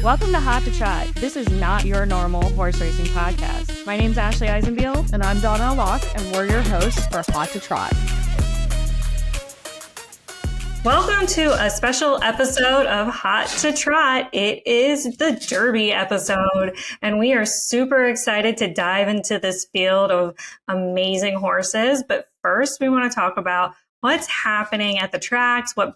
Welcome to Hot to Trot. This is not your normal horse racing podcast. My name's Ashley Eisenbiel. And I'm Donna Locke, and we're your hosts for Hot to Trot. Welcome to a special episode of Hot to Trot. It is the Derby episode, and we are super excited to dive into this field of amazing horses. But first, we want to talk about what's happening at the tracks, what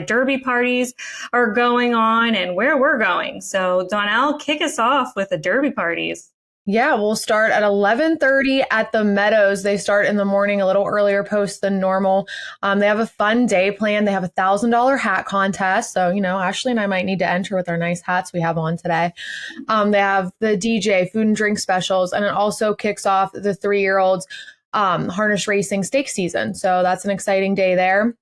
Derby parties are going on, and where we're going. So, Donnell, kick us off with the Derby parties. Yeah, we'll start at 11:30 at the Meadows. They start in the morning, a little earlier post than normal. They have a fun day planned. They have a $1,000 hat contest. So, Ashley and I might need to enter with our nice hats we have on today. They have the DJ, food and drink specials, and it also kicks off the 3-year-olds harness racing stakes season. So that's an exciting day there.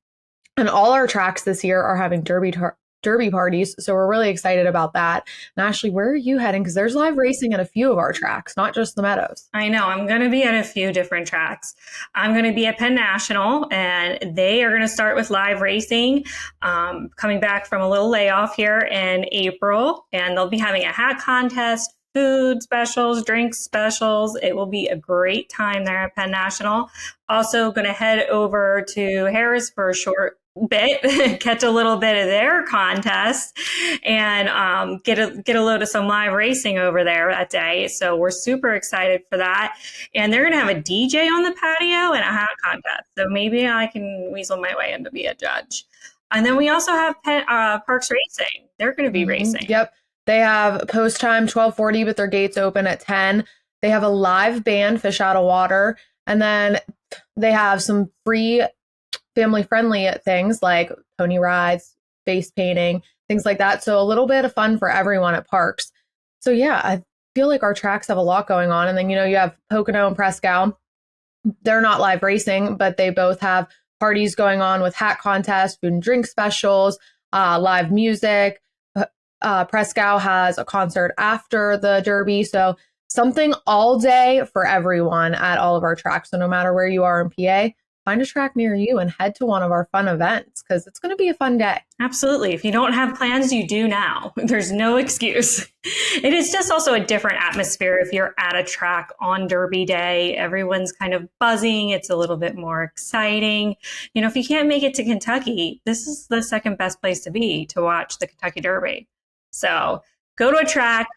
And all our tracks this year are having Derby parties. So we're really excited about that. And Ashley, where are you heading? Because there's live racing at a few of our tracks, not just the Meadows. I know. I'm going to be at a few different tracks. I'm going to be at Penn National, and they are going to start with live racing, coming back from a little layoff here in April. And they'll be having a hat contest, food specials, drink specials. It will be a great time there at Penn National. Also going to head over to Harris for a short bit, catch a little bit of their contest, and get a load of some live racing over there that day. So we're super excited for that. And they're going to have a DJ on the patio and a hat contest. So maybe I can weasel my way in to be a judge. And then we also have Parks Racing. They're going to be racing. Yep. They have post time 12:40, but their gates open at 10. They have a live band, Fish Out of Water. And then they have some free family-friendly things like pony rides, face painting, things like that. So a little bit of fun for everyone at Parks. So yeah, I feel like our tracks have a lot going on. And then, you have Pocono and Prescow. They're not live racing, but they both have parties going on with hat contests, food and drink specials, live music. Prescow has a concert after the Derby. So something all day for everyone at all of our tracks. So no matter where you are in PA, find a track near you and head to one of our fun events because it's going to be a fun day. Absolutely. If you don't have plans, you do now. There's no excuse. It is just also a different atmosphere if you're at a track on Derby Day. Everyone's kind of buzzing. It's a little bit more exciting. If you can't make it to Kentucky, this is the second best place to be to watch the Kentucky Derby. So go to a track.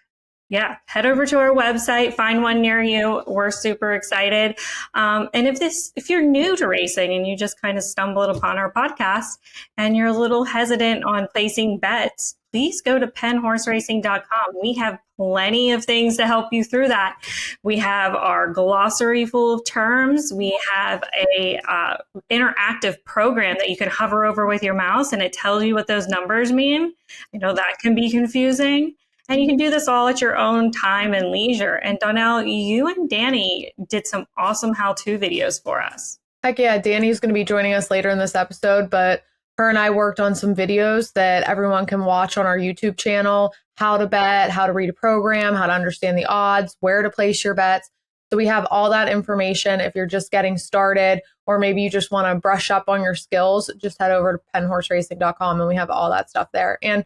Yeah, head over to our website, find one near you. We're super excited. And if you're new to racing and you just kind of stumbled upon our podcast and you're a little hesitant on placing bets, please go to pennhorseracing.com. We have plenty of things to help you through that. We have our glossary full of terms. We have a interactive program that you can hover over with your mouse and it tells you what those numbers mean. That can be confusing. And you can do this all at your own time and leisure. And Donnell, you and Dani did some awesome how-to videos for us. Heck yeah, Dani's going to be joining us later in this episode, but her and I worked on some videos that everyone can watch on our YouTube channel, how to bet, how to read a program, how to understand the odds, where to place your bets. So we have all that information. If you're just getting started, or maybe you just want to brush up on your skills, just head over to pennhorseracing.com and we have all that stuff there. And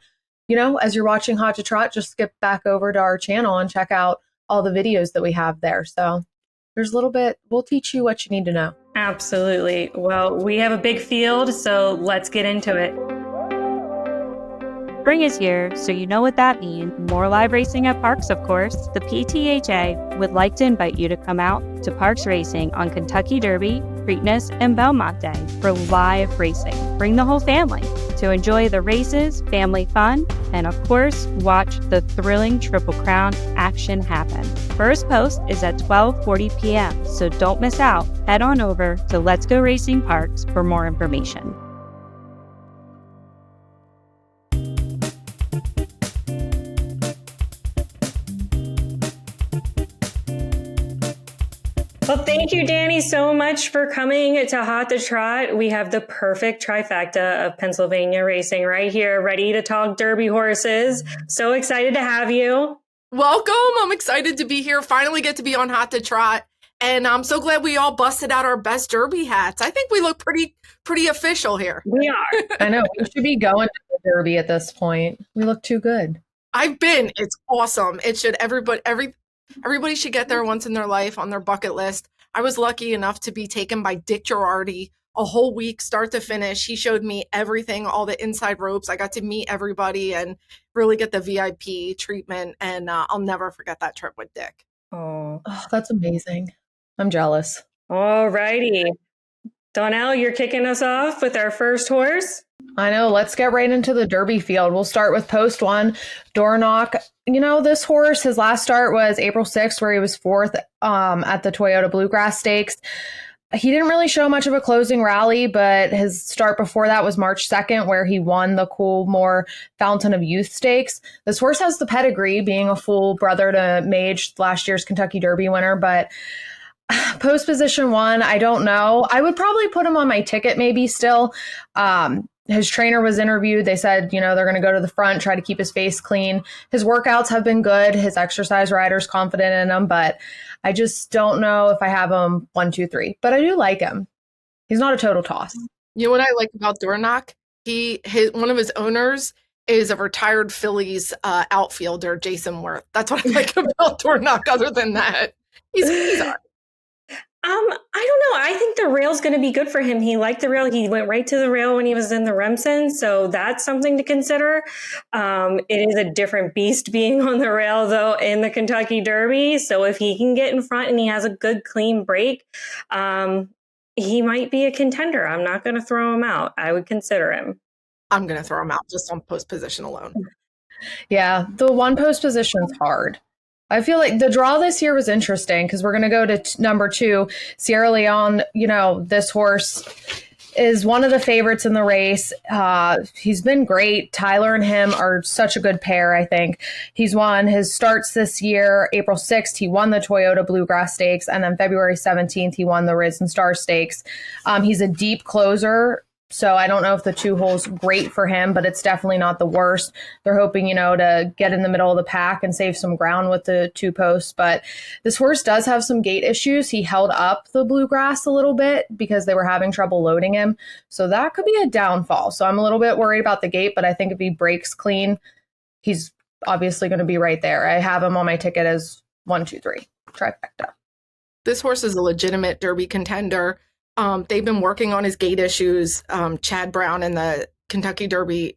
as you're watching Hot to Trot, just skip back over to our channel and check out all the videos that we have there. So there's a little bit, we'll teach you what you need to know. Absolutely. Well, we have a big field, so let's get into it. Spring is here, so you know what that means. More live racing at Parks, of course. The PTHA would like to invite you to come out to Parks Racing on Kentucky Derby, Preakness, and Belmont Day for live racing. Bring the whole family to enjoy the races, family fun, and of course, watch the thrilling Triple Crown action happen. First post is at 12:40 p.m., so don't miss out. Head on over to Let's Go Racing Parks for more information. Well, thank you, Dani, so much for coming to Hot to Trot. We have the perfect trifecta of Pennsylvania racing right here, ready to talk Derby horses. So excited to have you. Welcome. I'm excited to be here. Finally get to be on Hot to Trot. And I'm so glad we all busted out our best Derby hats. I think we look pretty official here. We are. I know. We should be going to the Derby at this point. We look too good. I've been. It's awesome. It should everybody should get there once in their life on their bucket list. I was lucky enough to be taken by Dick Girardi a whole week, start to finish. He showed me everything, all the inside ropes. I got to meet everybody and really get the VIP treatment. And I'll never forget that trip with Dick. Oh, That's amazing. I'm jealous. all righty. Donnell, you're kicking us off with our first horse. I know. Let's get right into the Derby field. We'll start with post 1, Dornoch. This horse, his last start was April 6th, where he was 4th at the Toyota Bluegrass Stakes. He didn't really show much of a closing rally, but his start before that was March 2nd, where he won the Coolmore Fountain of Youth Stakes. This horse has the pedigree, being a full brother to Mage, last year's Kentucky Derby winner, but post position 1, I don't know. I would probably put him on my ticket maybe still. His trainer was interviewed. They said, they're going to go to the front, try to keep his face clean. His workouts have been good. His exercise rider's confident in him, but I just don't know if I have him 1, 2, 3. But I do like him. He's not a total toss. You know what I like about Dornoch? One of his owners is a retired Phillies outfielder, Jason Worth. That's what I like about Dornoch. Other than that, he's all right. I don't know. I think the rail's going to be good for him. He liked the rail. He went right to the rail when he was in the Remsen. So that's something to consider. It is a different beast being on the rail, though, in the Kentucky Derby. So if he can get in front and he has a good, clean break, he might be a contender. I'm not going to throw him out. I would consider him. I'm going to throw him out just on post position alone. Yeah, the 1 post position's hard. I feel like the draw this year was interesting because we're going to go to number 2, Sierra Leone. This horse is one of the favorites in the race. He's been great. Tyler and him are such a good pair, I think. He's won his starts this year. April 6th, he won the Toyota Bluegrass Stakes. And then February 17th, he won the Risen Star Stakes. He's a deep closer. So I don't know if the 2 holes great for him, but it's definitely not the worst. They're hoping, to get in the middle of the pack and save some ground with the 2 posts. But this horse does have some gait issues. He held up the Bluegrass a little bit because they were having trouble loading him. So that could be a downfall. So I'm a little bit worried about the gait, but I think if he breaks clean, he's obviously going to be right there. I have him on my ticket as 1, 2, 3, trifecta. This horse is a legitimate Derby contender. They've been working on his gait issues. Chad Brown and the Kentucky Derby,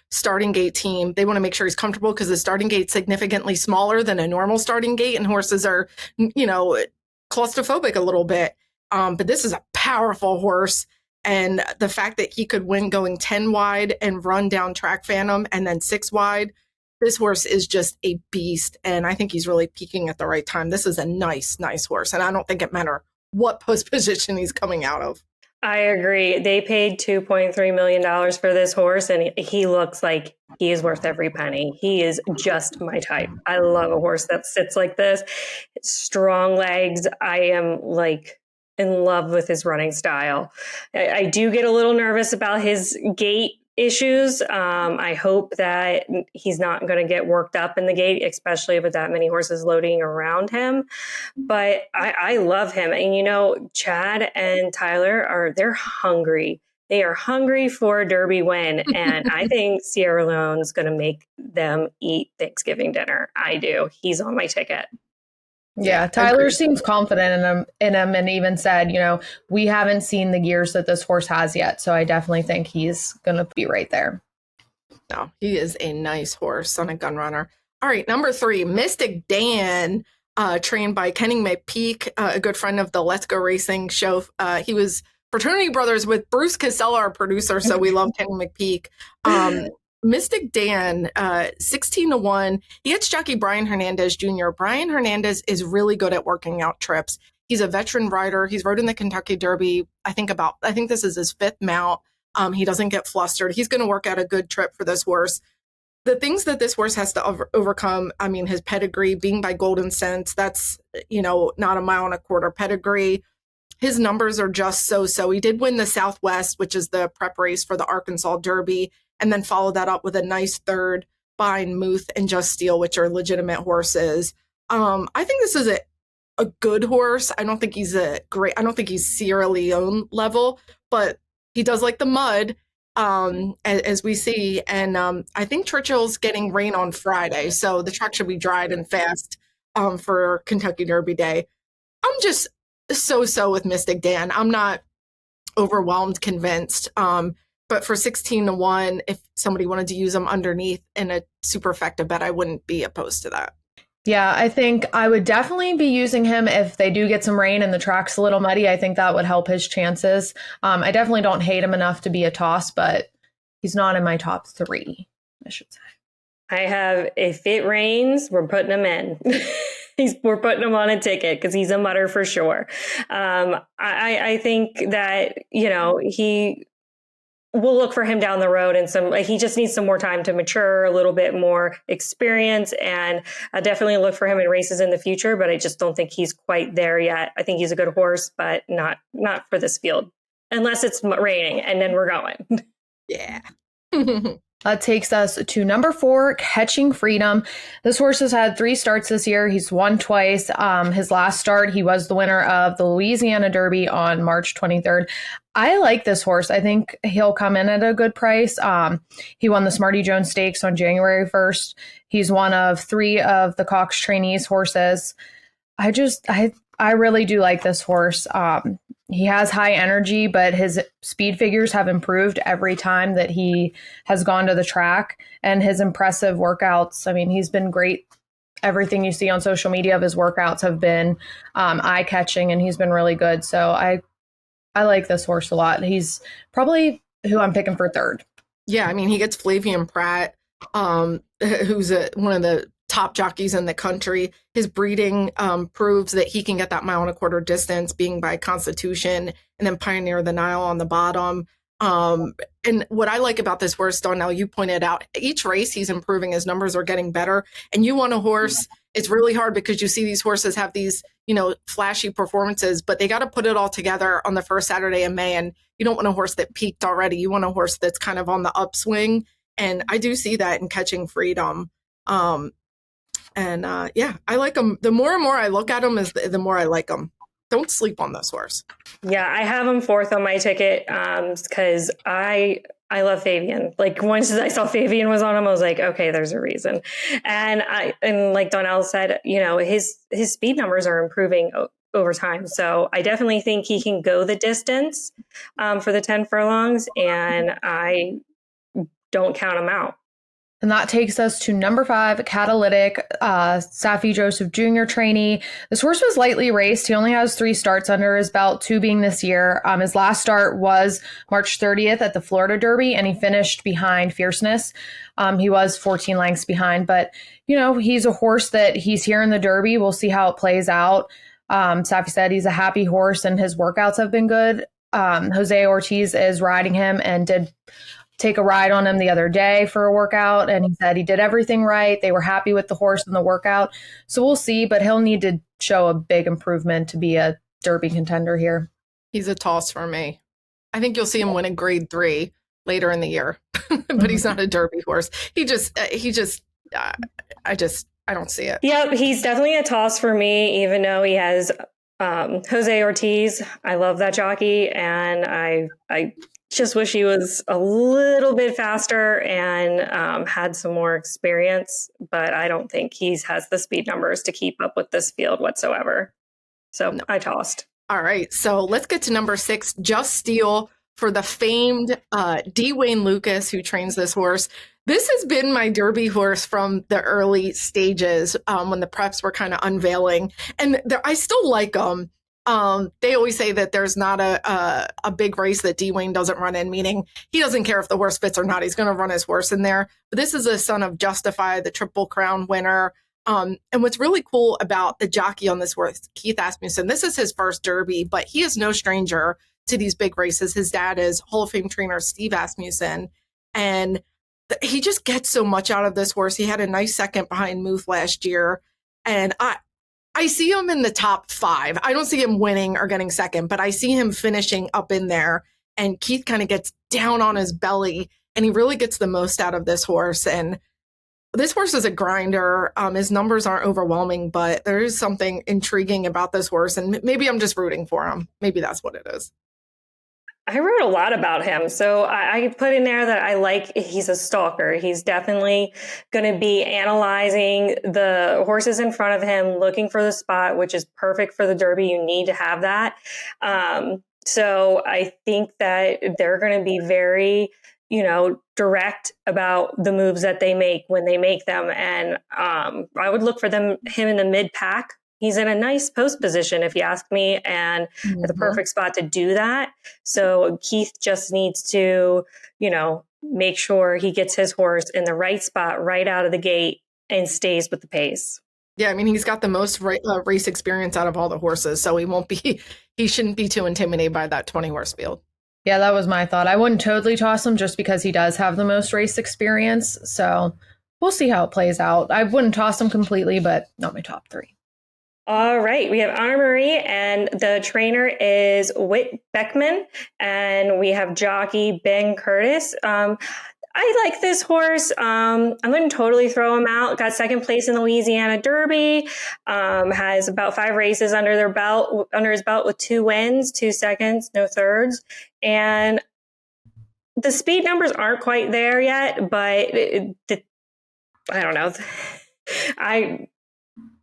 starting gate team, they want to make sure he's comfortable because the starting gate's significantly smaller than a normal starting gate, and horses are, claustrophobic a little bit. But this is a powerful horse. And the fact that he could win going 10 wide and run down Track Phantom and then 6 wide, this horse is just a beast. And I think he's really peaking at the right time. This is a nice, nice horse. And I don't think it matters what post position he's coming out of. I agree. They paid $2.3 million for this horse, and he looks like he is worth every penny. He is just my type. I love a horse that sits like this. Strong legs. I am in love with his running style. I do get a little nervous about his gait issues. I hope that he's not going to get worked up in the gate, especially with that many horses loading around him. But I love him. And, Chad and Tyler they're hungry. They are hungry for a Derby win. And I think Sierra Leone's going to make them eat Thanksgiving dinner. I do. He's on my ticket. Yeah, Tyler seems confident in him and even said, we haven't seen the gears that this horse has yet. So I definitely think he's going to be right there. No, he is a nice horse on a gun runner. All right, number 3, Mystic Dan, trained by Kenny McPeak, a good friend of the Let's Go Racing show. He was fraternity brothers with Bruce Casella, our producer, so we love Kenny McPeak. Mystic Dan, 16-1. He hits jockey Brian Hernandez Jr. Brian Hernandez is really good at working out trips. He's a veteran rider. He's rode in the Kentucky Derby. I think this is his 5th mount. He doesn't get flustered. He's going to work out a good trip for this horse. The things that this horse has to overcome, his pedigree, being by Golden Sense, that's, not a mile and a quarter pedigree. His numbers are just so. He did win the Southwest, which is the prep race for the Arkansas Derby, and then follow that up with a nice 3rd behind Muth and Just Steel, which are legitimate horses. I think this is a good horse. I don't think he's Sierra Leone level, but he does like the mud. as we see. And I think Churchill's getting rain on Friday, so the track should be dried and fast for Kentucky Derby Day. I'm just so with Mystic Dan. I'm not overwhelmed, convinced. But for 16-1, if somebody wanted to use them underneath in a superfecta bet, I wouldn't be opposed to that. Yeah, I think I would definitely be using him if they do get some rain and the track's a little muddy. I think that would help his chances. I definitely don't hate him enough to be a toss, but he's not in my top 3, I should say. I have, if it rains, we're putting him in. We're putting him on a ticket because he's a mutter for sure. I think that, we'll look for him down the road, and he just needs some more time to mature, a little bit more experience, and I definitely look for him in races in the future, but I just don't think he's quite there yet. I think he's a good horse, but not for this field, unless it's raining, and then we're going. Yeah. That takes us to number 4, Catching Freedom. This horse has had 3 starts this year. He's won twice. His last start, he was the winner of the Louisiana Derby on March 23rd. I like this horse. I think he'll come in at a good price. He won the Smarty Jones Stakes on January 1st. He's one of 3 of the Cox trainees horses. I really do like this horse. He has high energy, but his speed figures have improved every time that he has gone to the track, and his impressive workouts. I mean, he's been great. Everything you see on social media of his workouts have been eye-catching, and he's been really good. So I like this horse a lot. He's probably who I'm picking for 3rd. Yeah, I mean, he gets Flavian Pratt, who's one of the top jockeys in the country. His breeding proves that he can get that 1.25 mile distance, being by Constitution, and then Pioneer the Nile on the bottom. And what I like about this horse, Donnell, you pointed out, each race he's improving, his numbers are getting better. And you want a horse, it's really hard because you see these horses have these, flashy performances, but they got to put it all together on the first Saturday in May. And you don't want a horse that peaked already. You want a horse that's kind of on the upswing. And I do see that in Catching Freedom. I like him. The more and more I look at him, the more I like him. Don't sleep on this horse. Yeah, I have him 4th on my ticket because I love Fabian. Like, once I saw Fabian was on him, I was like, okay, there's a reason. And like Donnell said, his speed numbers are improving over time. So I definitely think he can go the distance for the 10 furlongs, and I don't count him out. And that takes us to number 5, Catalytic, Safi Joseph Jr. trainee. This horse was lightly raced. He only has 3 starts under his belt, 2 being this year. His last start was March 30th at the Florida Derby, and he finished behind Fierceness. He was 14 lengths behind, but, he's a horse that he's here in the Derby. We'll see how it plays out. Safi said he's a happy horse, and his workouts have been good. Jose Ortiz is riding him and did take a ride on him the other day for a workout, and he said he did everything right. They were happy with the horse in the workout. So we'll see, but he'll need to show a big improvement to be a Derby contender here. He's a toss for me. I think you'll see him win a grade 3 later in the year, but he's not a Derby horse. I don't see it. Yep, he's definitely a toss for me, even though he has Jose Ortiz. I love that jockey, and I just wish he was a little bit faster and had some more experience, but I don't think he has the speed numbers to keep up with this field whatsoever. So no. I tossed. All right, so let's get to number 6, Just Steel, for the famed D. Wayne Lucas, who trains this horse. This has been my Derby horse from the early stages when the preps were kind of unveiling, and I still like him. They always say that there's not a big race that D. Wayne doesn't run in, meaning he doesn't care if the horse fits or not. He's going to run his horse in there. But this is a son of Justify, the Triple Crown winner. And what's really cool about the jockey on this horse, Keith Asmussen, this is his first Derby, but he is no stranger to these big races. His dad is Hall of Fame trainer Steve Asmussen, and he just gets so much out of this horse. He had a nice second behind Muth last year, and I see him in the top 5. I don't see him winning or getting second, but I see him finishing up in there. And Keith kind of gets down on his belly, and he really gets the most out of this horse. And this horse is a grinder. His numbers aren't overwhelming, but there is something intriguing about this horse. And maybe I'm just rooting for him. Maybe that's what it is. I wrote a lot about him. So I put in there that I like, he's a stalker. He's definitely going to be analyzing the horses in front of him, looking for the spot, which is perfect for the Derby. You need to have that. So I think that they're going to be very, direct about the moves that they make when they make them. And I would look for him in the mid pack. He's in a nice post position, if you ask me, and at the perfect spot to do that. So Keith just needs to, make sure he gets his horse in the right spot right out of the gate and stays with the pace. Yeah, I mean, he's got the most race experience out of all the horses, so he shouldn't be too intimidated by that 20 horse field. Yeah, that was my thought. I wouldn't totally toss him just because he does have the most race experience. So we'll see how it plays out. I wouldn't toss him completely, but not my top 3. All right, we have Honor Marie, and the trainer is Whit Beckman, and we have jockey Ben Curtis. I like this horse. I'm going to totally throw him out. Got second place in the Louisiana Derby. Has about 5 races under his belt with 2 wins, 2 seconds, no thirds, and the speed numbers aren't quite there yet. But I don't know. I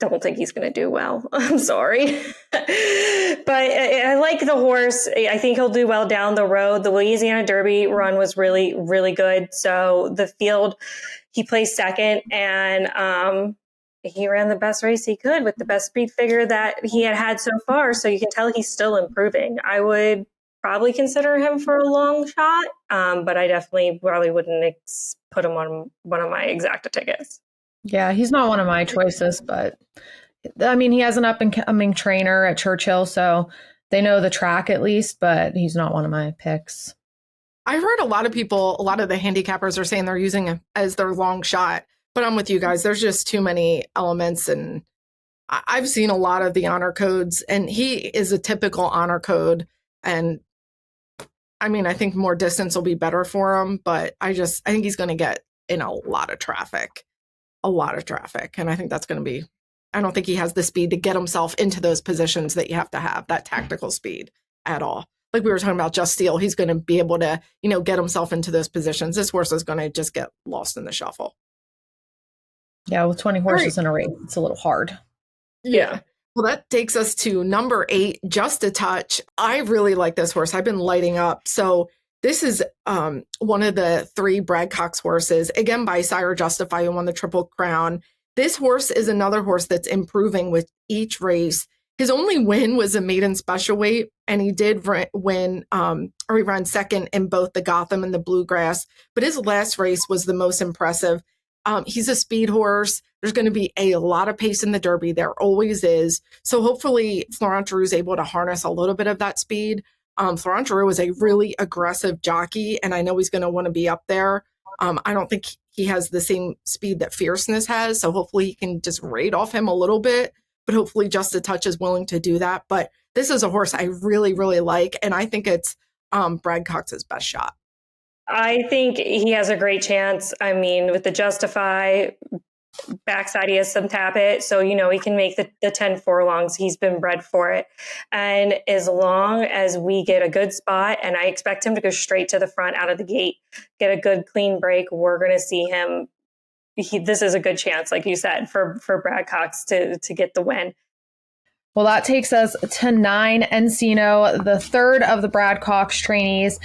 don't think he's going to do well. I'm sorry. But I like the horse. I think he'll do well down the road. The Louisiana Derby run was really, really good. So the field, he placed second, and he ran the best race he could with the best speed figure that he had so far. So you can tell he's still improving. I would probably consider him for a long shot, but I definitely probably wouldn't put him on one of my exacta tickets. Yeah, he's not one of my choices, but I mean, he has an up and coming trainer at Churchill, so they know the track at least, but he's not one of my picks. I heard a lot of the handicappers are saying they're using him as their long shot, but I'm with you guys. There's just too many elements, and I've seen a lot of the honor codes, and he is a typical honor code. And I mean, I think more distance will be better for him, but I think he's going to get in a lot of traffic. And I think that's going to be, I don't think he has the speed to get himself into those positions that you have to have, that tactical speed at all. Like we were talking about Just Steel, he's going to be able to, get himself into those positions. This horse is going to just get lost in the shuffle. Yeah, with 20 horses in a race, it's a little hard. Yeah. Well, that takes us to number 8, Just a Touch. I really like this horse. I've been lighting up. So this is one of the 3 Brad Cox horses, again by Sire Justify, who won the Triple Crown. This horse is another horse that's improving with each race. His only win was a maiden special weight, and he did win, or he ran second in both the Gotham and the Bluegrass. But his last race was the most impressive. He's a speed horse. There's going to be a lot of pace in the Derby. There always is. So hopefully Florent Geroux is able to harness a little bit of that speed. Florent Geroux is a really aggressive jockey, and I know he's going to want to be up there. I don't think he has the same speed that Fierceness has, so hopefully he can just raid off him a little bit, but hopefully Just a Touch is willing to do that. But this is a horse I really, really like, and I think it's Brad Cox's best shot. I think he has a great chance. I mean, with the Justify backside, he has some tap it. So, he can make the 10 furlongs. He's been bred for it. And as long as we get a good spot, and I expect him to go straight to the front out of the gate, get a good clean break, we're going to see him. This is a good chance, like you said, for Brad Cox to get the win. Well, that takes us to 9, Encino, the third of the Brad Cox trainees.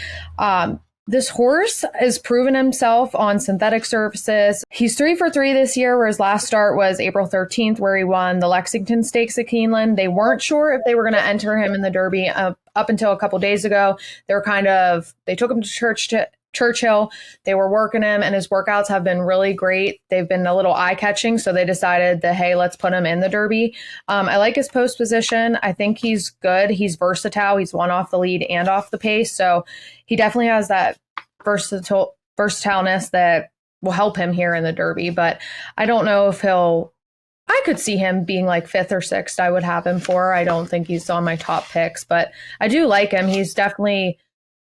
This horse has proven himself on synthetic surfaces. He's 3 for 3 this year, where his last start was April 13th, where he won the Lexington Stakes at Keeneland. They weren't sure if they were going to enter him in the Derby up until a couple days ago. They took him to Churchill. They were working him, and his workouts have been really great. They've been a little eye-catching, so they decided that, hey, let's put him in the Derby. I like his post position. I think he's good. He's versatile. He's won off the lead and off the pace, so he definitely has that versatileness that will help him here in the Derby. But I don't know if I could see him being like 5th or 6th. I would have him for. I don't think he's on my top picks, but I do like him. He's definitely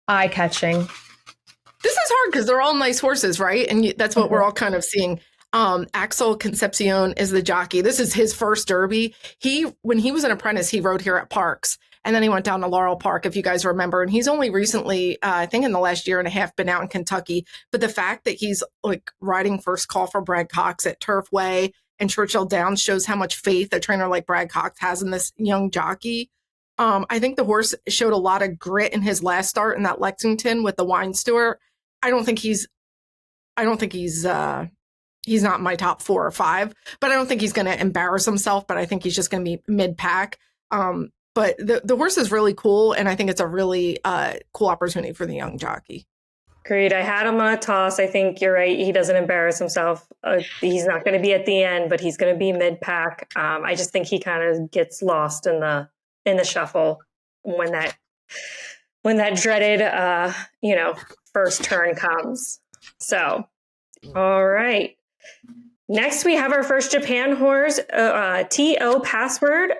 eye-catching. This is hard because they're all nice horses, right? And that's what we're all kind of seeing. Axel Concepcion is the jockey. This is his first Derby. When he was an apprentice, he rode here at Parks. And then he went down to Laurel Park, if you guys remember. And he's only recently, I think in the last year and a half, been out in Kentucky. But the fact that he's like riding first call for Brad Cox at Turfway and Churchill Downs shows how much faith a trainer like Brad Cox has in this young jockey. I think the horse showed a lot of grit in his last start in that Lexington with the Wine Stewart. I don't think he's not my top 4 or 5, but I don't think he's going to embarrass himself. But I think he's just going to be mid-pack. But the horse is really cool, and I think it's a really cool opportunity for the young jockey. Agreed. I had him on a toss. I think you're right. He doesn't embarrass himself. He's not going to be at the end, but he's going to be mid-pack. I just think he kind of gets lost in the shuffle when that dreaded first turn comes. So, all right. Next, we have our first Japan horse, T.O. Password.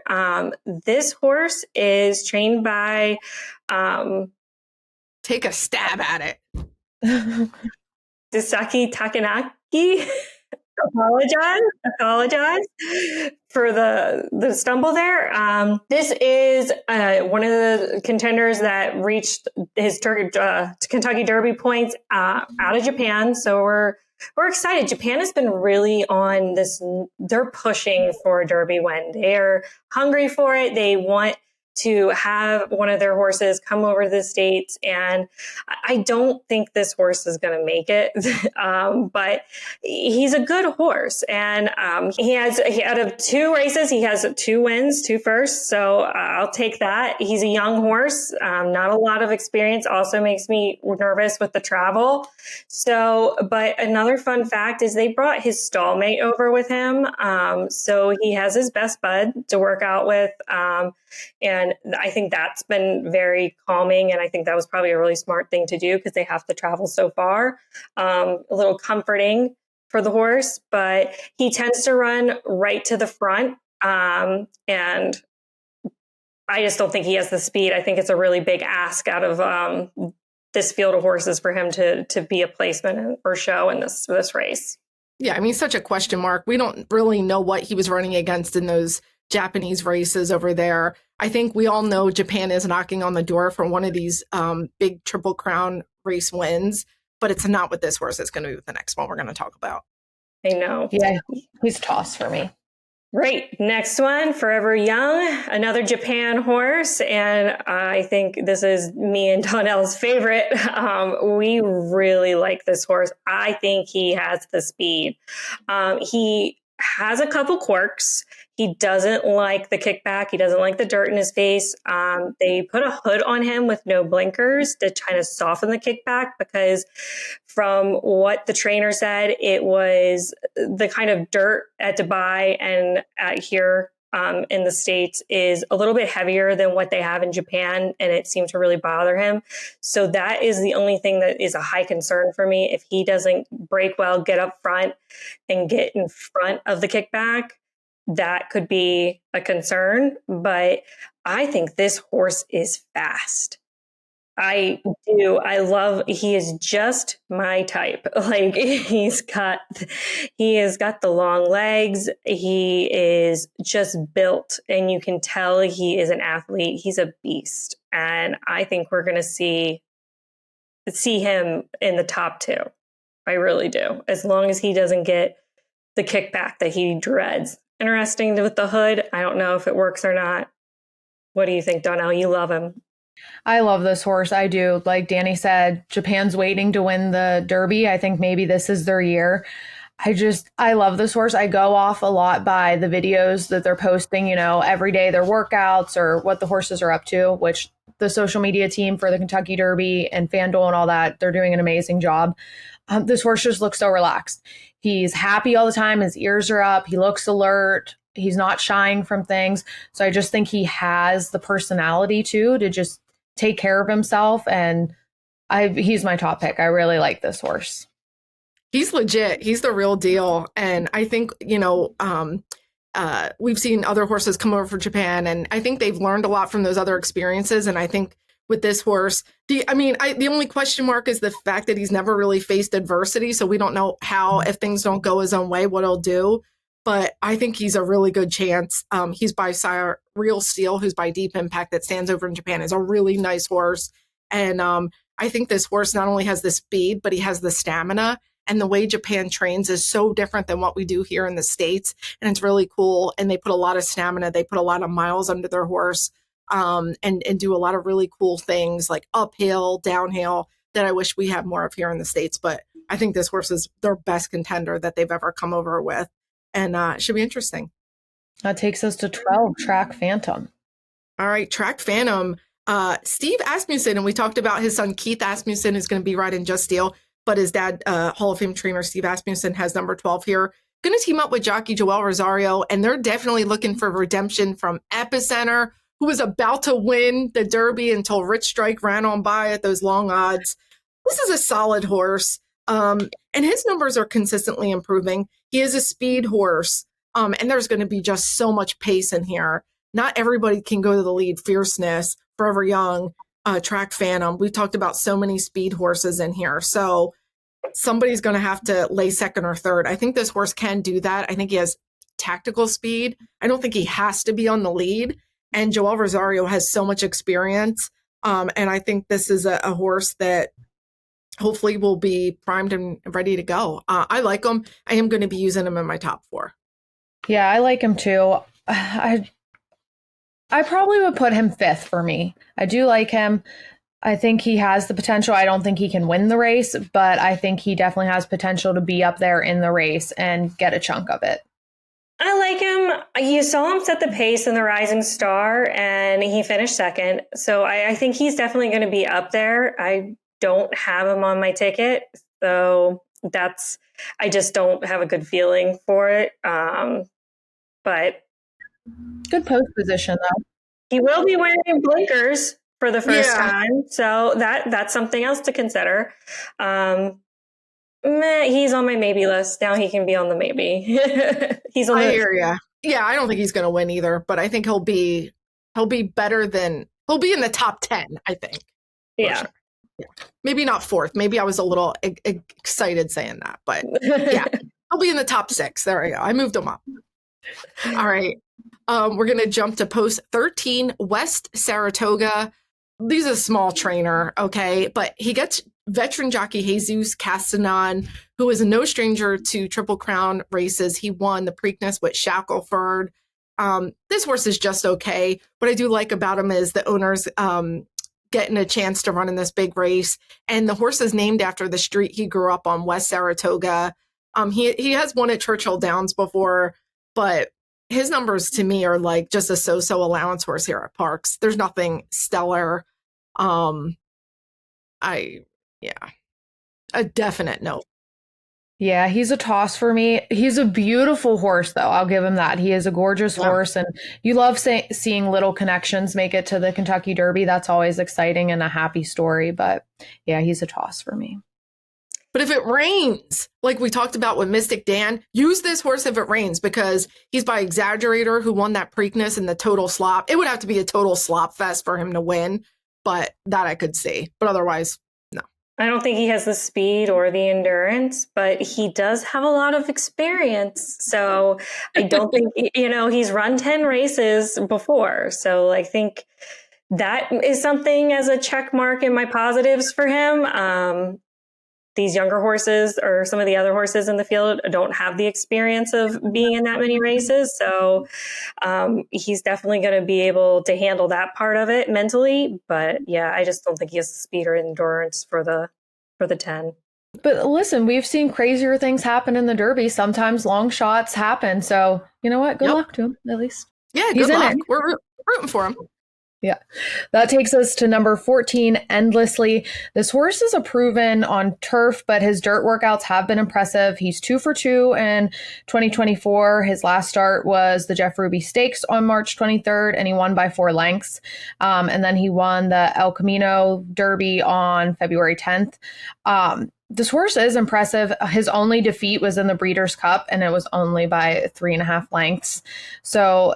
This horse is trained by... Take a stab at it. Sasaki Takanaki. Apologize for the stumble there. This is one of the contenders that reached his Kentucky Derby points out of Japan. So we're excited. Japan has been really on this. They're pushing for a Derby win. They are hungry for it. They want to have one of their horses come over to the States. And I don't think this horse is going to make it, but he's a good horse. And out of 2 races, he has 2 wins, 2 firsts. So I'll take that. He's a young horse, not a lot of experience, also makes me nervous with the travel. So, but another fun fact is they brought his stallmate over with him. So he has his best bud to work out with. And I think that's been very calming. And I think that was probably a really smart thing to do because they have to travel so far. A little comforting for the horse, but he tends to run right to the front. And I just don't think he has the speed. I think it's a really big ask out of this field of horses for him to be a placement or show in this race. Yeah, I mean, such a question mark. We don't really know what he was running against in those Japanese races over there. I think we all know Japan is knocking on the door for one of these big Triple Crown race wins, but it's not with this horse. It's going to be with the next one we're going to talk about. I know. Yeah, he's tossed for me. Right. Next one, Forever Young, another Japan horse. And I think this is me and Donnell's favorite. We really like this horse. I think he has the speed. He has a couple quirks. He doesn't like the kickback. He doesn't like the dirt in his face. They put a hood on him with no blinkers to kind of soften the kickback because from what the trainer said, it was the kind of dirt at Dubai and here in the States is a little bit heavier than what they have in Japan, and it seemed to really bother him. So that is the only thing that is a high concern for me. If he doesn't break well, get up front and get in front of the kickback, that could be a concern. But I think this horse is fast. I do. He is just my type. Like he has got the long legs. He is just built and you can tell he is an athlete. He's a beast. And I think we're going to see him in the top 2. I really do. As long as he doesn't get the kickback that he dreads. Interesting with the hood. I don't know if it works or not. What do you think, Donnell? You love him. I love this horse. I do. Like Dani said, Japan's waiting to win the Derby. I think maybe this is their year. I love this horse. I go off a lot by the videos that they're posting, every day, their workouts or what the horses are up to, which the social media team for the Kentucky Derby and FanDuel and all that, they're doing an amazing job. This horse just looks so relaxed. He's happy all the time. His ears are up. He looks alert. He's not shying from things. So I just think he has the personality too, to just take care of himself. And he's my top pick. I really like this horse. He's legit. He's the real deal. And I think, we've seen other horses come over from Japan, and I think they've learned a lot from those other experiences. And I think with this horse, the only question mark is the fact that he's never really faced adversity. So we don't know how, if things don't go his own way, what he'll do. but I think he's a really good chance. He's by Sire Real Steel, who's by Deep Impact, that stands over in Japan. Is a really nice horse. And I think this horse not only has the speed, but he has the stamina. And the way Japan trains is so different than what we do here in the States. And it's really cool. And they put a lot of stamina. They put a lot of miles under their horse, and do a lot of really cool things like uphill, downhill, that I wish we had more of here in the States. But I think this horse is their best contender that they've ever come over with. And it should be interesting. That takes us to 12, Track Phantom. All right, Track Phantom. Steve Asmussen, and we talked about his son Keith Asmussen is going to be riding Just Steel, but his dad, Hall of Fame trainer Steve Asmussen, has number 12 here. Going to team up with jockey Joel Rosario, and they're definitely looking for redemption from Epicenter, who was about to win the Derby until Rich Strike ran on by at those long odds. This is a solid horse, and his numbers are consistently improving. He is a speed horse, and there's going to be just so much pace in here. Not everybody can go to the lead. Fierceness, Forever Young, Track Phantom. We've talked about so many speed horses in here. So somebody's going to have to lay second or third. I think this horse can do that. I think he has tactical speed. I don't think he has to be on the lead. And Joel Rosario has so much experience. And I think this is a horse that hopefully will be primed and ready to go. I like him. I am going to be using him in my top 4. Yeah, I like him too. I probably would put him 5th for me. I do like him. I think he has the potential. I don't think he can win the race, but I think he definitely has potential to be up there in the race and get a chunk of it. I like him. You saw him set the pace in the Rising Star, and he finished second. So I think he's definitely going to be up there. I don't have him on my ticket, so I just don't have a good feeling for it. But good post position, though. He will be wearing blinkers for the first time, so that's something else to consider. He's on my maybe list. Now he can be on the maybe. He's on the area. Yeah, I don't think he's going to win either, but I think he'll be better than he'll be in the top 10. I think. Yeah. Sure. Yeah. Maybe not 4th. Maybe I was a little excited saying that, but yeah, he'll be in the top 6. There we go. I moved him up. All right. We're going to jump to post 13, West Saratoga. He's a small trainer, okay? But he gets veteran jockey Jesus Castanon, who is no stranger to Triple Crown races. He won the Preakness with Shackelford. This horse is just okay. What I do like about him is the owners getting a chance to run in this big race. And the horse is named after the street he grew up on, West Saratoga. He has won at Churchill Downs before, but his numbers to me are like just a so-so allowance horse here at Parks. There's nothing stellar. A definite no. Yeah, he's a toss for me. He's a beautiful horse, though. I'll give him that. He is a gorgeous horse, and you love seeing little connections make it to the Kentucky Derby. That's always exciting and a happy story. But yeah, he's a toss for me. But if it rains, like we talked about with Mystic Dan, use this horse if it rains, because he's by Exaggerator, who won that Preakness in the total slop. It would have to be a total slop fest for him to win, but that I could see. But otherwise, no. I don't think he has the speed or the endurance, but he does have a lot of experience. So I don't think, he's run 10 races before. So I think that is something as a check mark in my positives for him. These younger horses or some of the other horses in the field don't have the experience of being in that many races. So he's definitely going to be able to handle that part of it mentally. But yeah, I just don't think he has the speed or endurance for the 10. But listen, we've seen crazier things happen in the Derby. Sometimes long shots happen. So you know what? Good luck to him, at least. Yeah, good luck. We're rooting for him. Yeah. That takes us to number 14, Endlessly. This horse is a proven on turf, but his dirt workouts have been impressive. He's 2 for 2 in 2024. His last start was the Jeff Ruby Stakes on March 23rd, and he won by 4 lengths. And then he won the El Camino Derby on February 10th. This horse is impressive. His only defeat was in the Breeders' Cup, and it was only by 3.5 lengths. So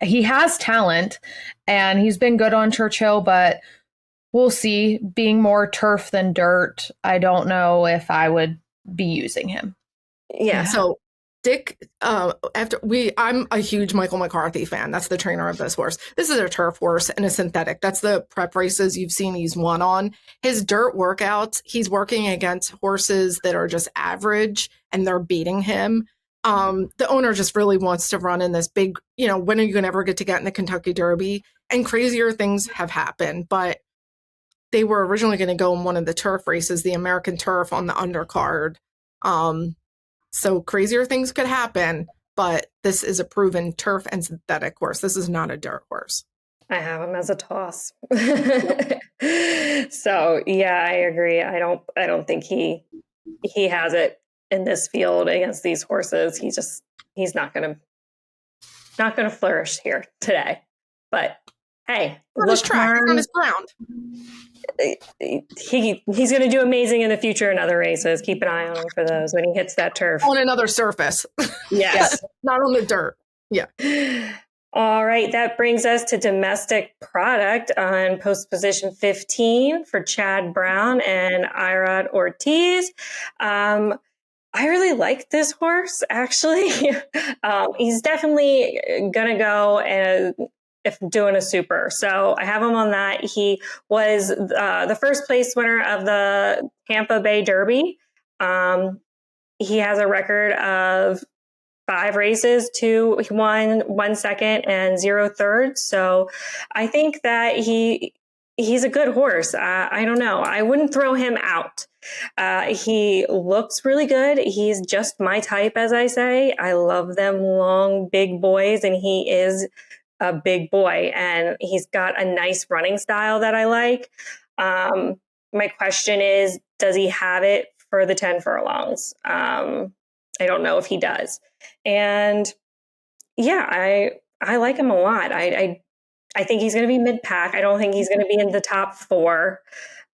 he has talent, and he's been good on Churchill, but we'll see. Being more turf than dirt, I don't know if I would be using him. Yeah. So I'm a huge Michael McCarthy fan. That's the trainer of this horse. This is a turf horse and a synthetic. That's the prep races you've seen he's won on. His dirt workouts, he's working against horses that are just average and they're beating him. The owner just really wants to run in this big, when are you going to ever get to get in the Kentucky Derby? And crazier things have happened, but they were originally going to go in one of the turf races, the American Turf on the undercard. So crazier things could happen, but this is a proven turf and synthetic horse. This is not a dirt horse. I have him as a toss. So yeah, I agree. I don't think he has it in this field against these horses. He's not gonna flourish here today. But hey, on his track, on his ground. He's going to do amazing in the future in other races. Keep an eye on him for those when he hits that turf. On another surface. Yes. Not on the dirt. Yeah. All right. That brings us to domestic product on post position 15 for Chad Brown and Irad Ortiz. I really like this horse, actually. He's definitely going to go if doing a super. So I have him on that. He was the first place winner of the Tampa Bay Derby. He has a record of 5 races, 2 won, 1 second, and 0 thirds. So I think that he's a good horse. I don't know. I wouldn't throw him out. He looks really good. He's just my type, as I say. I love them long, big boys, and he is a big boy, and he's got a nice running style that I like. My question is, does he have it for the 10 furlongs? I don't know if he does. And yeah, I like him a lot. I think he's going to be mid-pack. I don't think he's going to be in the top 4.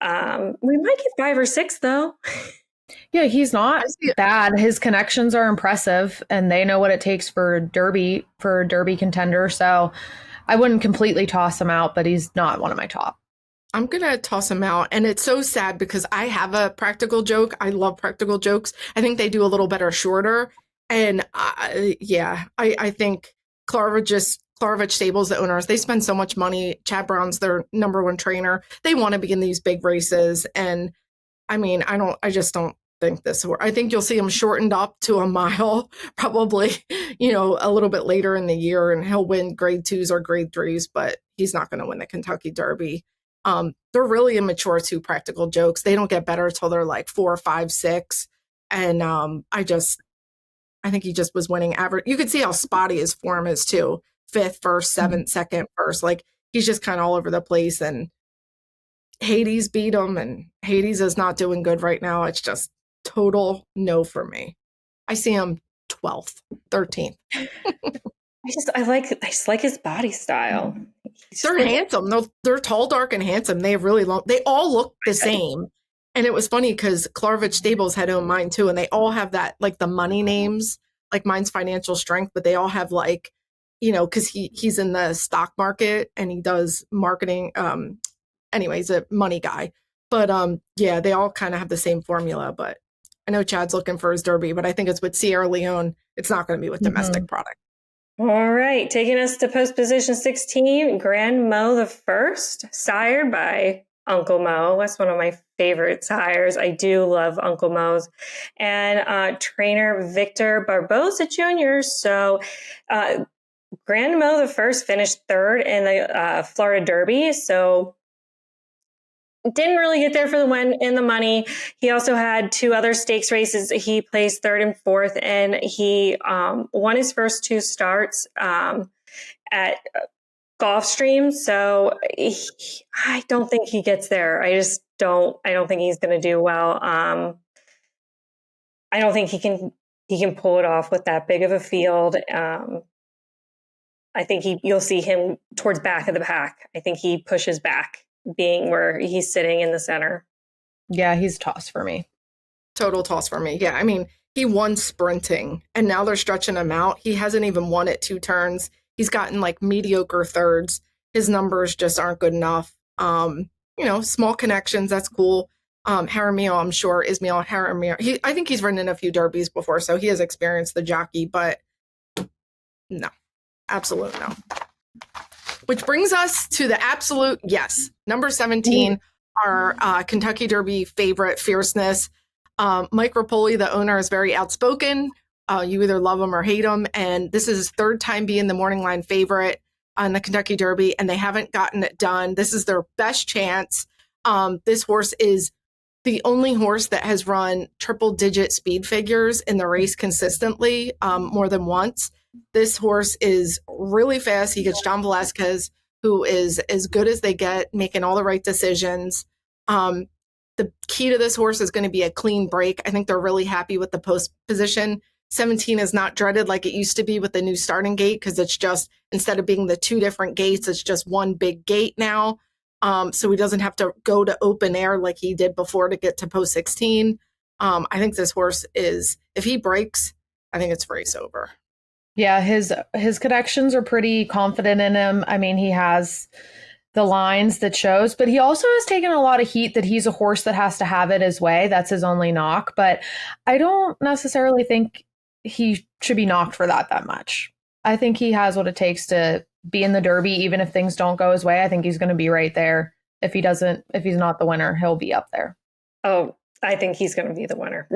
We might get 5 or 6 though. Yeah, he's not bad. His connections are impressive, and they know what it takes for a Derby contender. So I wouldn't completely toss him out, but he's not one of my top. I'm going to toss him out. And it's so sad because I have a practical joke. I love practical jokes. I think they do a little better shorter. And I think Klarovich Stables, the owners, they spend so much money. Chad Brown's their number 1 trainer. They want to be in these big races. And I mean, I just don't think this. I think you'll see him shortened up to a mile, probably, a little bit later in the year, and he'll win grade 2s or grade 3s, but he's not going to win the Kentucky Derby. They're really immature 2 practical jokes. They don't get better until they're like 4, 5, 6. And I think he just was winning average. You could see how spotty his form is too. 5th, 1st, 7th, 2nd, 1st. Like he's just kind of all over the place, and Hades beat him, and Hades is not doing good right now. It's just total no for me. I see him 12th, 13th. I just like his body style. They're handsome. They're tall, dark, and handsome. They have really long. They all look the same. And it was funny because Klarovich Stables had owned mine too, and they all have that, like the money names. Like mine's Financial Strength, but they all have like, because he's in the stock market and he does marketing. Anyway, he's a money guy. But yeah, they all kind of have the same formula. But I know Chad's looking for his Derby, but I think it's with Sierra Leone. It's not going to be with domestic product. All right, taking us to post position 16, Grand Mo the First, sired by Uncle Mo. That's one of my favorite sires. I do love Uncle Mo's. And trainer Victor Barbosa Jr. So Grand Mo the First finished 3rd in the Florida Derby. So didn't really get there for the win in the money. He also had 2 other stakes races. He placed 3rd and 4th, and he won his first 2 starts at Gulfstream. So I don't think he gets there. I don't think he's going to do well. I don't think he can pull it off with that big of a field. I think you'll see him towards back of the pack. I think he pushes back, being where he's sitting in the center. Yeah, he's toss for me. Total toss for me. Yeah, I mean, he won sprinting, and now they're stretching him out. He hasn't even won at 2 turns. He's gotten like mediocre thirds. His numbers just aren't good enough. Small connections, that's cool. Jaramillo, I'm sure, Ismail Jaramillo. I think he's ridden in a few derbies before, so he has experienced the jockey, but no, absolute no. Which brings us to the absolute yes. Number 17, our Kentucky Derby favorite, Fierceness. Mike Rapoli, the owner, is very outspoken. You either love him or hate him. And this is his third time being the morning line favorite on the Kentucky Derby, and they haven't gotten it done. This is their best chance. This horse is the only horse that has run triple-digit speed figures in the race consistently more than once. This horse is really fast. He gets John Velasquez, who is as good as they get, making all the right decisions. The key to this horse is going to be a clean break. I think they're really happy with the post position. 17 is not dreaded like it used to be with the new starting gate, because it's just, instead of being the two different gates, it's just one big gate now. So he doesn't have to go to open air like he did before to get to post 16. I think this horse is, if he breaks, I think it's race over. Yeah, his connections are pretty confident in him. I mean, he has the lines that shows, but he also has taken a lot of heat that he's a horse that has to have it his way. That's his only knock. But I don't necessarily think he should be knocked for that much. I think he has what it takes to be in the Derby, even if things don't go his way. I think he's going to be right there. If he's not the winner, he'll be up there. Oh, I think he's going to be the winner.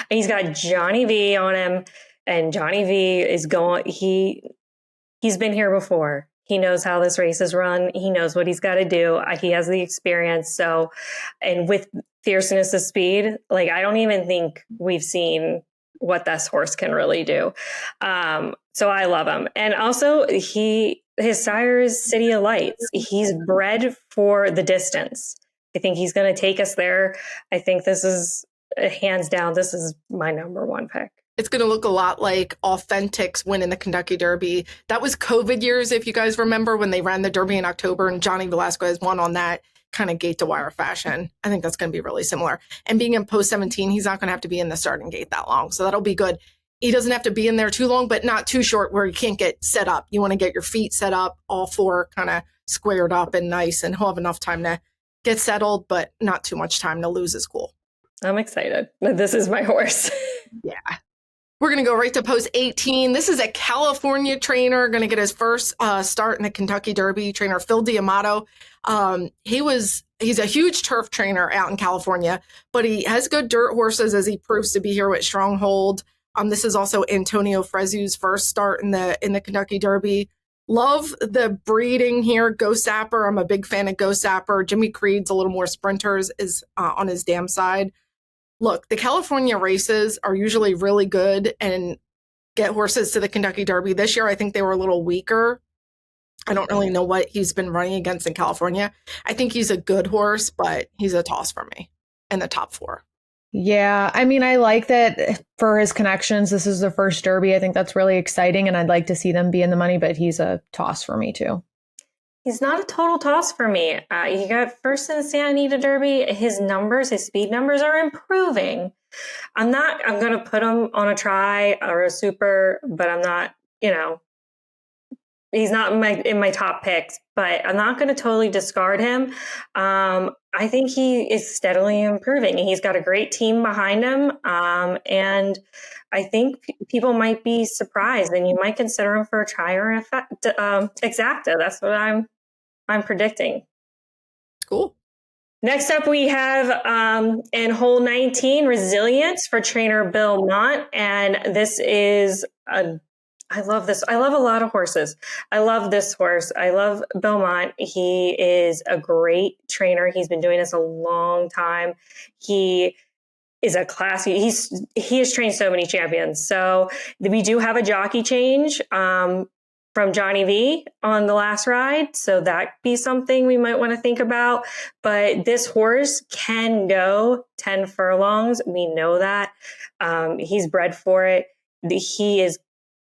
He's got Johnny V on him, and Johnny V is going, he's been here before. He knows how this race is run. He knows what he's got to do. He has the experience. So, and with Fierceness of speed, like, I don't even think we've seen what this horse can really do. So I love him. And also his sire is City of Lights. He's bred for the distance. I think he's going to take us there. I think this is hands down, this is my number one pick. It's going to look a lot like Authentic's win in the Kentucky Derby. That was COVID years, if you guys remember, when they ran the Derby in October and Johnny Velasquez won on that kind of gate to wire fashion. I think that's going to be really similar. And being in post 17, he's not going to have to be in the starting gate that long. So that'll be good. He doesn't have to be in there too long, but not too short where you can't get set up. You want to get your feet set up, all four kind of squared up and nice, and he'll have enough time to get settled, but not too much time to lose his cool. I'm excited. This is my horse. Yeah. We're going to go right to post 18. This is a California trainer going to get his first start in the Kentucky Derby. Trainer Phil D'Amato. He's a huge turf trainer out in California, but he has good dirt horses, as he proves to be here with Stronghold. This is also Antonio Frezu's first start in the Kentucky Derby. Love the breeding here. Go Sapper. I'm a big fan of Go Sapper. Jimmy Creed's a little more sprinters, is on his damn side. Look, the California races are usually really good and get horses to the Kentucky Derby. This year, I think they were a little weaker. I don't really know what he's been running against in California. I think he's a good horse, but he's a toss for me in the top four. Yeah, I mean, I like that for his connections. This is the first Derby. I think that's really exciting, and I'd like to see them be in the money, but he's a toss for me too. He's not a total toss for me. He got first in the Santa Anita Derby. His speed numbers are improving. I'm going to put him on a try or a super, but I'm not, he's not in my top picks, but I'm not going to totally discard him. I think he is steadily improving. He's got a great team behind him. And I think people might be surprised, and you might consider him for a try or an exacta. That's what I'm predicting. Cool. Next up, we have in hole 19, Resilience for trainer Bill Mott. And this is I love this. I love a lot of horses. I love this horse. I love Beaumont. He is a great trainer. He's been doing this a long time. He is a classy. He has trained so many champions. So we do have a jockey change from Johnny V on the last ride. So that be something we might want to think about. But this horse can go 10 furlongs. We know that. He's bred for it. He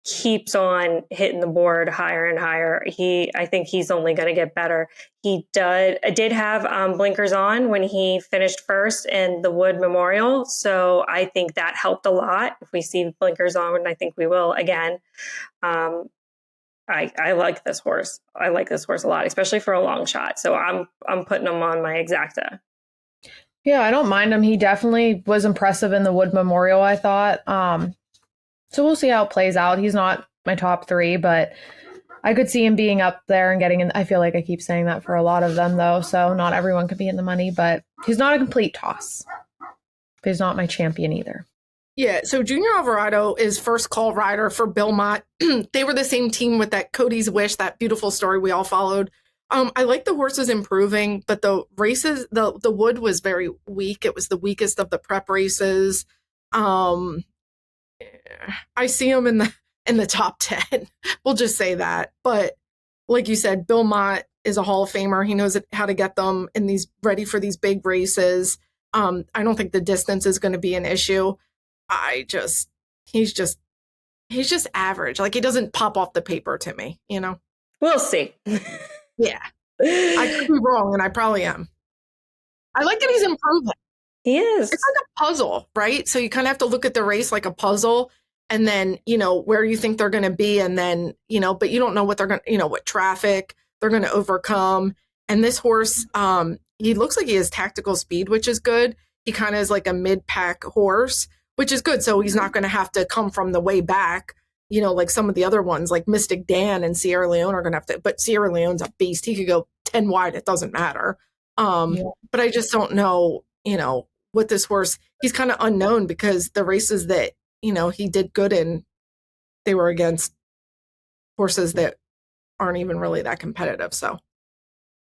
keeps on hitting the board higher and higher. I think he's only going to get better. He did have blinkers on when he finished first in the Wood Memorial. So I think that helped a lot. If we see blinkers on, and I think we will again. I like this horse. I like this horse a lot, especially for a long shot. So I'm putting him on my exacta. Yeah, I don't mind him. He definitely was impressive in the Wood Memorial, I thought. So we'll see how it plays out. He's not my top three, but I could see him being up there and getting in. I feel like I keep saying that for a lot of them, though. So not everyone could be in the money, but he's not a complete toss. But he's not my champion either. Yeah, so Junior Alvarado is first call rider for Bill Mott. They were the same team with that Cody's Wish, that beautiful story we all followed. I like the horses improving, but the races, the Wood was very weak. It was the weakest of the prep races. Um, I see him in the top 10. We'll just say that. But like you said, Bill Mott is a Hall of Famer. He knows how to get them in these ready for these big races. I don't think the distance is going to be an issue. He's just average. Like, he doesn't pop off the paper to me, you know? We'll see. Yeah. I could be wrong, and I probably am. I like that he's improving. He is. It's like a puzzle, right? So you kind of have to look at the race like a puzzle, and then, where you think they're going to be, and then, but you don't know what they're going to, what traffic they're going to overcome. And this horse, he looks like he has tactical speed, which is good. He kind of is like a mid-pack horse, which is good. So he's not going to have to come from the way back, like some of the other ones, like Mystic Dan and Sierra Leone are going to have to, but Sierra Leone's a beast. He could go 10 wide. It doesn't matter. But I just don't know, what this horse, he's kind of unknown because the races that, he did good in, they were against horses that aren't even really that competitive. So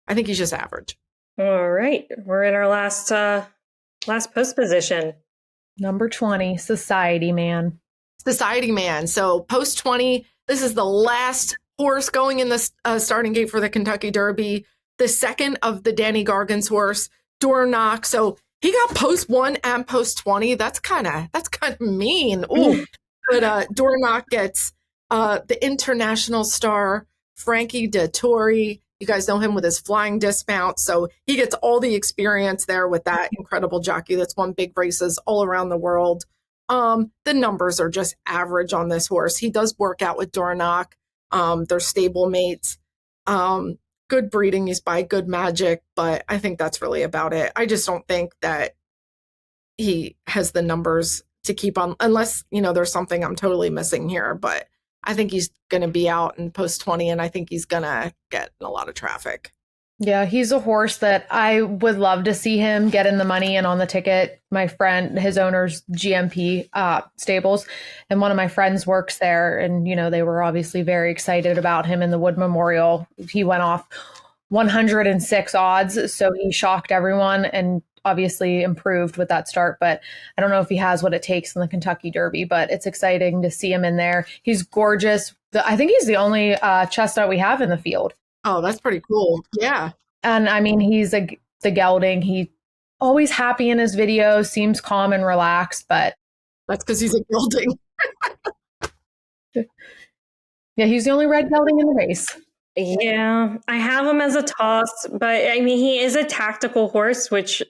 I think he's just average. All right. We're in our last post position. Number 20, Society Man. Society Man. So post 20, this is the last horse going in the starting gate for the Kentucky Derby. The second of the Danny Gargan's horse, Door Knock. So he got post 1 and post 20. That's kind of mean. Ooh. But Door Knock gets the international star Frankie Dettori. You guys know him with his flying dismount. So he gets all the experience there with that incredible jockey that's won big races all around the world. The numbers are just average on this horse. He does work out with Door Knock. They're stable mates. Good breeding. He's by Good Magic, but I think that's really about it. I just don't think that he has the numbers to keep on, unless, there's something I'm totally missing here, but I think he's going to be out in post 20, and I think he's going to get a lot of traffic. Yeah, he's a horse that I would love to see him get in the money and on the ticket. My friend, his owner's GMP stables, and one of my friends works there. And, they were obviously very excited about him in the Wood Memorial. He went off 106 odds, so he shocked everyone and obviously improved with that start. But I don't know if he has what it takes in the Kentucky Derby, but it's exciting to see him in there. He's gorgeous. I think he's the only chestnut we have in the field. Oh, that's pretty cool. Yeah. And I mean, he's the gelding. He always happy in his videos, seems calm and relaxed, but that's because he's a gelding. Yeah, he's the only red gelding in the race. Yeah, I have him as a toss, but I mean, he is a tactical horse, which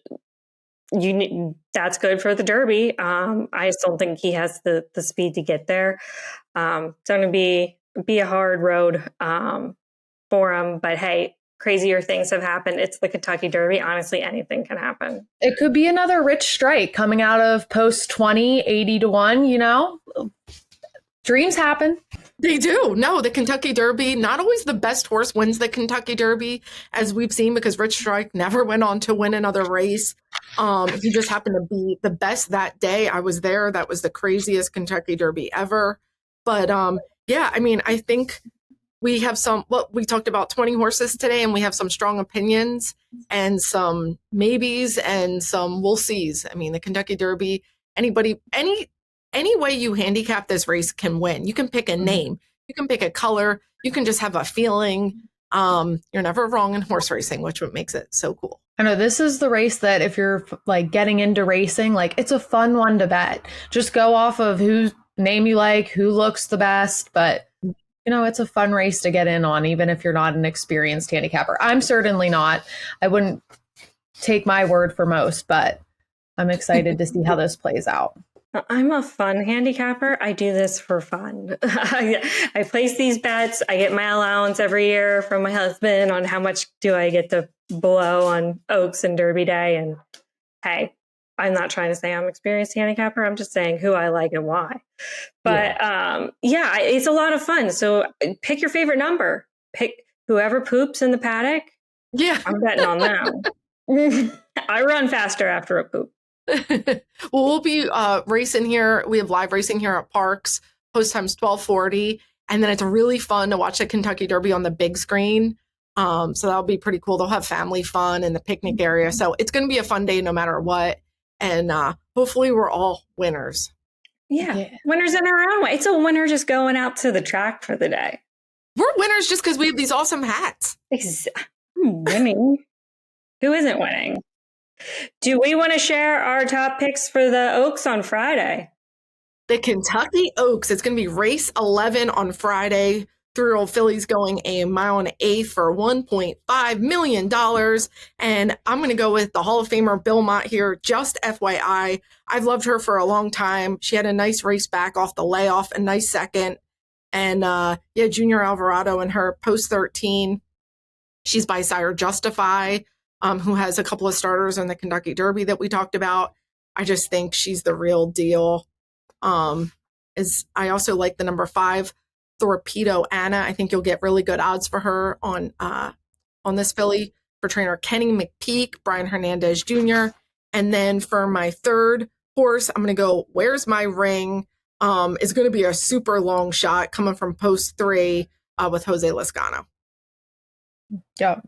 that's good for the Derby. I just don't think he has the speed to get there. It's going to be a hard road for him, but hey, crazier things have happened. It's the Kentucky Derby. Honestly, anything can happen. It could be another Rich Strike coming out of post 20, 80-1, Dreams happen. They do. No, the Kentucky Derby, not always the best horse wins the Kentucky Derby, as we've seen, because Rich Strike never went on to win another race. He just happened to be the best that day. I was there. That was the craziest Kentucky Derby ever. But yeah, I mean, I think we have we talked about 20 horses today, and we have some strong opinions and some maybes and some we'll sees. I mean, the Kentucky Derby, any way you handicap this race can win. You can pick a name, you can pick a color, you can just have a feeling. You're never wrong in horse racing, which what makes it so cool. I know this is the race that if you're like getting into racing, like it's a fun one to bet. Just go off of whose name you like, who looks the best, but it's a fun race to get in on, even if you're not an experienced handicapper. I'm certainly not. I wouldn't take my word for most, but I'm excited to see how this plays out. I'm a fun handicapper. I do this for fun. I place these bets. I get my allowance every year from my husband on how much do I get to blow on Oaks and Derby Day. And hey, I'm not trying to say I'm an experienced handicapper. I'm just saying who I like and why. But it's a lot of fun. So pick your favorite number. Pick whoever poops in the paddock. Yeah. I'm betting on them. I run faster after a poop. Well, we'll be racing here. We have live racing here at Parks. Post time's 12:40. And then it's really fun to watch the Kentucky Derby on the big screen. So that'll be pretty cool. They'll have family fun in the picnic area. So it's going to be a fun day no matter what. And hopefully we're all winners. Yeah. Winners in our own way. It's a winner just going out to the track for the day. We're winners just because we have these awesome hats. Winning. Who isn't winning? Do we want to share our top picks for the Oaks on Friday? The Kentucky Oaks. It's going to be race 11 on Friday. 3-year-old fillies going a mile and an eighth for $1.5 million. And I'm going to go with the Hall of Famer Bill Mott here. Just FYI, I've loved her for a long time. She had a nice race back off the layoff, a nice second. And Junior Alvarado in her post 13. She's by sire Justify, who has a couple of starters in the Kentucky Derby that we talked about. I just think she's the real deal. I also like the number 5, Torpedo Anna. I think you'll get really good odds for her on this filly for trainer Kenny McPeak, Brian Hernandez Jr. And then for my third horse, I'm going to go Where's My Ring? It's going to be a super long shot coming from post 3 with Jose Lezcano. Yep.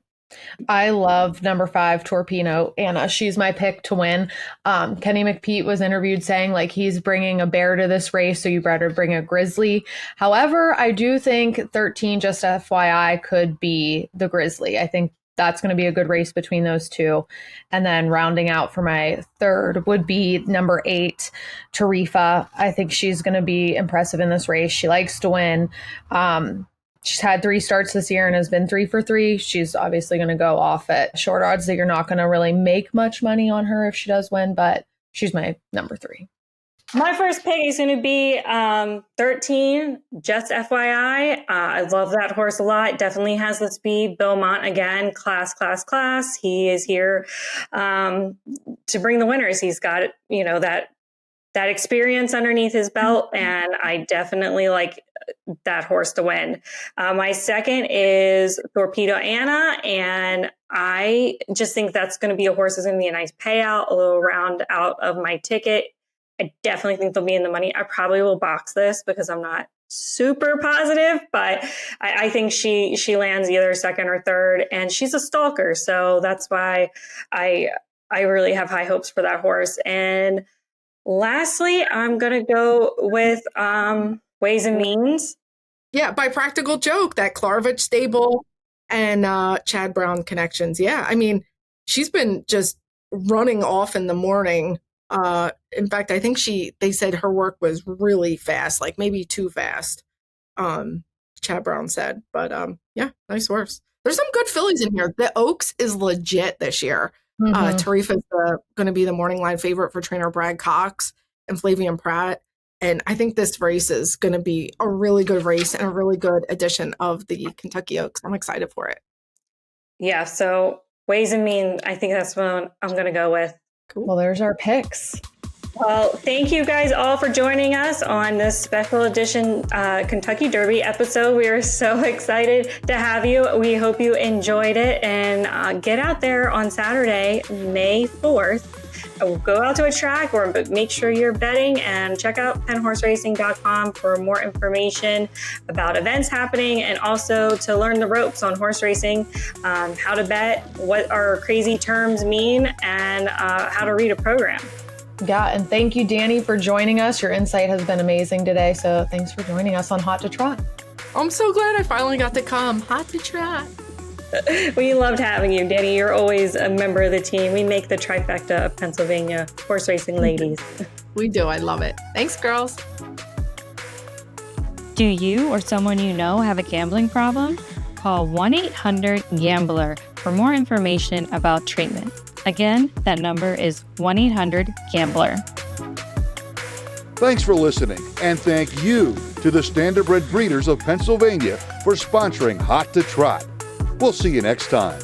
I love number 5, Torpedo Anna. She's my pick to win. Kenny McPeak was interviewed saying like he's bringing a bear to this race, so you better bring a grizzly. However, I do think 13, just FYI, could be the grizzly. I think that's going to be a good race between those two. And then rounding out for my third would be number 8, Tarifa. I think she's going to be impressive in this race. She likes to win. She's had 3 starts this year and has been 3 for 3. She's obviously going to go off at short odds that you're not going to really make much money on her if she does win, but she's my number 3. My first pick is going to be 13, Just FYI. I love that horse a lot. Definitely has the speed. Bill Mott, again, class. He is here to bring the winners. He's got, that experience underneath his belt, and I definitely like that horse to win. My second is Torpedo Anna, and I just think that's going to be a horse that's going to be a nice payout, a little round out of my ticket. I definitely think they'll be in the money. I probably will box this because I'm not super positive, but I think she lands either second or third, and she's a stalker, so that's why I really have high hopes for that horse. And lastly, I'm going to go with Ways and Means. Yeah, by Practical Joke, that Klarovich stable and Chad Brown connections. Yeah, I mean, she's been just running off in the morning. In fact, I think they said her work was really fast, like maybe too fast, Chad Brown said. But yeah, nice horse. There's some good fillies in here. The Oaks is legit this year. Tarifa's going to be the morning line favorite for trainer Brad Cox and Flavian Pratt. And I think this race is going to be a really good race and a really good edition of the Kentucky Oaks. I'm excited for it. Yeah, so Ways and Means, I think that's what I'm going to go with. Cool. Well, there's our picks. Well, thank you guys all for joining us on this special edition Kentucky Derby episode. We are so excited to have you. We hope you enjoyed it, and get out there on Saturday, May 4th. Go out to a track or make sure you're betting, and check out penhorseracing.com for more information about events happening, and also to learn the ropes on horse racing, how to bet, what our crazy terms mean, and how to read a program. Yeah, and thank you, Dani, for joining us. Your insight has been amazing today, so thanks for joining us on Hot to Trot. I'm so glad I finally got to come. Hot to Trot. We loved having you, Dani. You're always a member of the team. We make the trifecta of Pennsylvania horse racing ladies. We do. I love it. Thanks, girls. Do you or someone you know have a gambling problem? Call 1-800-GAMBLER for more information about treatment. Again, that number is 1-800-GAMBLER. Thanks for listening, and thank you to the Standardbred Breeders of Pennsylvania for sponsoring Hot to Trot. We'll see you next time.